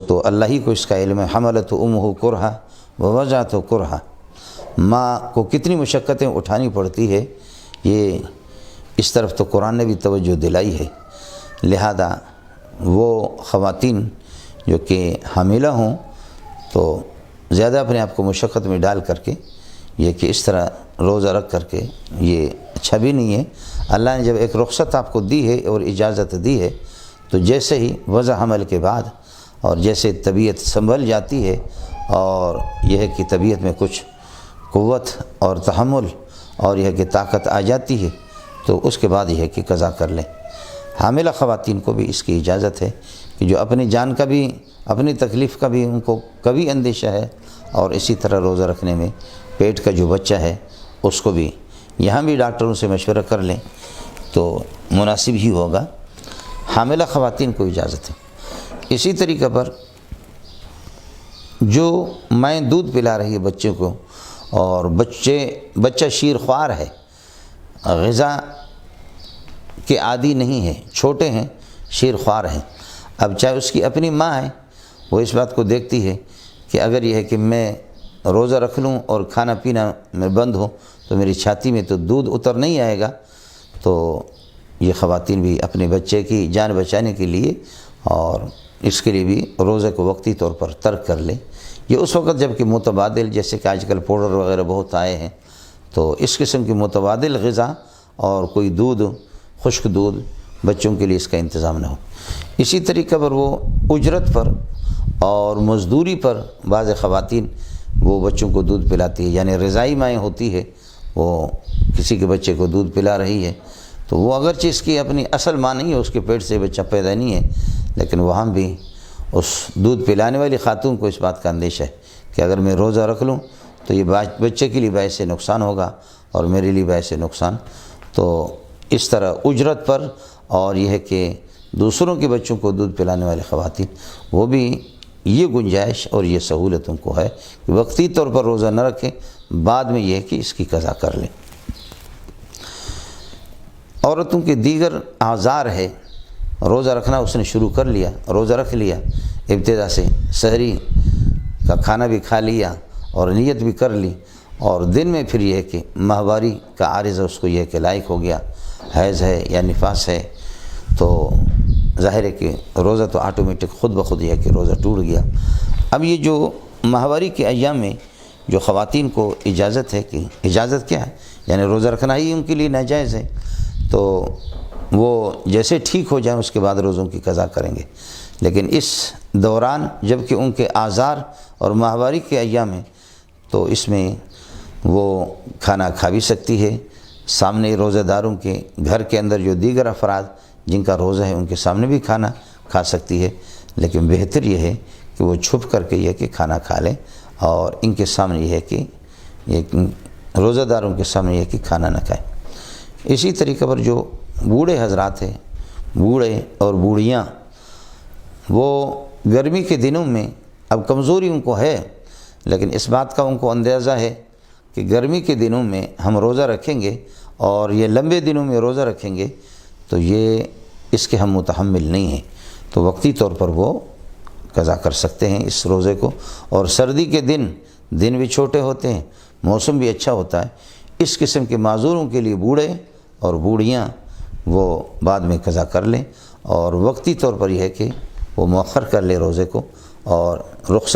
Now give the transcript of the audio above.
تو اللہ ہی کو اس کا علم ہے۔ حملت امہ کرہا ووضعت کرہا، ماں کو کتنی مشقتیں اٹھانی پڑتی ہے، یہ اس طرف تو قرآن نے بھی توجہ دلائی ہے۔ لہذا وہ خواتین جو کہ حاملہ ہوں تو زیادہ اپنے آپ کو مشقت میں ڈال کر کے یہ کہ اس طرح روزہ رکھ کر کے یہ اچھا بھی نہیں ہے۔ اللہ نے جب ایک رخصت آپ کو دی ہے اور اجازت دی ہے تو جیسے ہی وضع حمل کے بعد اور جیسے طبیعت سنبھل جاتی ہے اور یہ ہے کہ طبیعت میں کچھ قوت اور تحمل اور یہ ہے کہ طاقت آ جاتی ہے تو اس کے بعد یہ ہے کہ قضا کر لیں۔ حاملہ خواتین کو بھی اس کی اجازت ہے کہ جو اپنی جان کا بھی اپنی تکلیف کا بھی ان کو کبھی اندیشہ ہے اور اسی طرح روزہ رکھنے میں پیٹ کا جو بچہ ہے اس کو بھی یہاں بھی ڈاکٹروں سے مشورہ کر لیں تو مناسب ہی ہوگا۔ حاملہ خواتین کو اجازت ہے۔ اسی طریقہ پر جو مائیں دودھ پلا رہی ہے بچے کو اور بچہ شیر خوار ہے، غذا کے عادی نہیں ہے، چھوٹے ہیں، شیر خوار ہیں، اب چاہے اس کی اپنی ماں ہے وہ اس بات کو دیکھتی ہے کہ اگر یہ ہے کہ میں روزہ رکھ لوں اور کھانا پینا میں بند ہوں تو میری چھاتی میں تو دودھ اتر نہیں آئے گا، تو یہ خواتین بھی اپنے بچے کی جان بچانے کے لیے اور اس کے لیے بھی روزے کو وقتی طور پر ترک کر لیں۔ یہ اس وقت جب کہ متبادل جیسے کہ آج کل پاؤڈر وغیرہ بہت آئے ہیں تو اس قسم کی متبادل غذا اور کوئی دودھ، خشک دودھ بچوں کے لیے اس کا انتظام نہ ہو۔ اسی طریقہ پر وہ اجرت پر اور مزدوری پر بعض خواتین وہ بچوں کو دودھ پلاتی ہے، یعنی رضاعی مائیں ہوتی ہے، وہ کسی کے بچے کو دودھ پلا رہی ہے تو وہ اگرچہ اس کی اپنی اصل ماں نہیں ہے، اس کے پیٹ سے بچہ پیدا نہیں ہے، لیکن وہاں بھی اس دودھ پلانے والی خاتون کو اس بات کا اندیشہ ہے کہ اگر میں روزہ رکھ لوں تو یہ بچے کے لیے باعث نقصان ہوگا اور میرے لیے باعث نقصان۔ تو اس طرح اجرت پر اور یہ ہے کہ دوسروں کے بچوں کو دودھ پلانے والے خواتین وہ بھی یہ گنجائش اور یہ سہولت ان کو ہے کہ وقتی طور پر روزہ نہ رکھیں، بعد میں یہ ہے کہ اس کی قضا کر لیں۔ عورتوں کے دیگر اعذار ہے، روزہ رکھنا اس نے شروع کر لیا، روزہ رکھ لیا، ابتدا سے سحری کا کھانا بھی کھا لیا اور نیت بھی کر لی اور دن میں پھر یہ ہے کہ ماہواری کا عارض اس کو یہ ہے کہ لائق ہو گیا، حیض ہے یا نفاس ہے، تو ظاہر ہے کہ روزہ تو آٹومیٹک خود بخود یہ ہے کہ روزہ ٹوٹ گیا۔ اب یہ جو ماہواری کے ایام میں جو خواتین کو اجازت ہے کہ اجازت کیا ہے، یعنی روزہ رکھنا ہی ان کے لیے ناجائز ہے، تو وہ جیسے ٹھیک ہو جائیں اس کے بعد روزوں کی قضا کریں گے، لیکن اس دوران جب کہ ان کے اعذار اور ماہواری کے ایام ہیں تو اس میں وہ کھانا کھا بھی سکتی ہے، سامنے روزہ داروں کے گھر کے اندر جو دیگر افراد جن کا روزہ ہے ان کے سامنے بھی کھانا کھا سکتی ہے، لیکن بہتر یہ ہے کہ وہ چھپ کر کے یہ کہ کھانا کھا لیں اور ان کے سامنے یہ ہے کہ روزہ داروں کے سامنے یہ کہ کھانا نہ کھائیں۔ اسی طریقے پر جو بوڑھے حضرات ہیں، بوڑھے اور بوڑھیاں، وہ گرمی کے دنوں میں اب کمزوری ان کو ہے لیکن اس بات کا ان کو اندازہ ہے کہ گرمی کے دنوں میں ہم روزہ رکھیں گے اور یہ لمبے دنوں میں روزہ رکھیں گے تو یہ اس کے ہم متحمل نہیں ہیں، تو وقتی طور پر وہ قضا کر سکتے ہیں اس روزے کو۔ اور سردی کے دن بھی چھوٹے ہوتے ہیں، موسم بھی اچھا ہوتا ہے، اس قسم کے معذوروں کے لیے بوڑھے اور بوڑھیاں وہ بعد میں قضا کر لیں اور وقتی طور پر یہ ہے کہ وہ مؤخر کر لیں روزے کو اور رخصت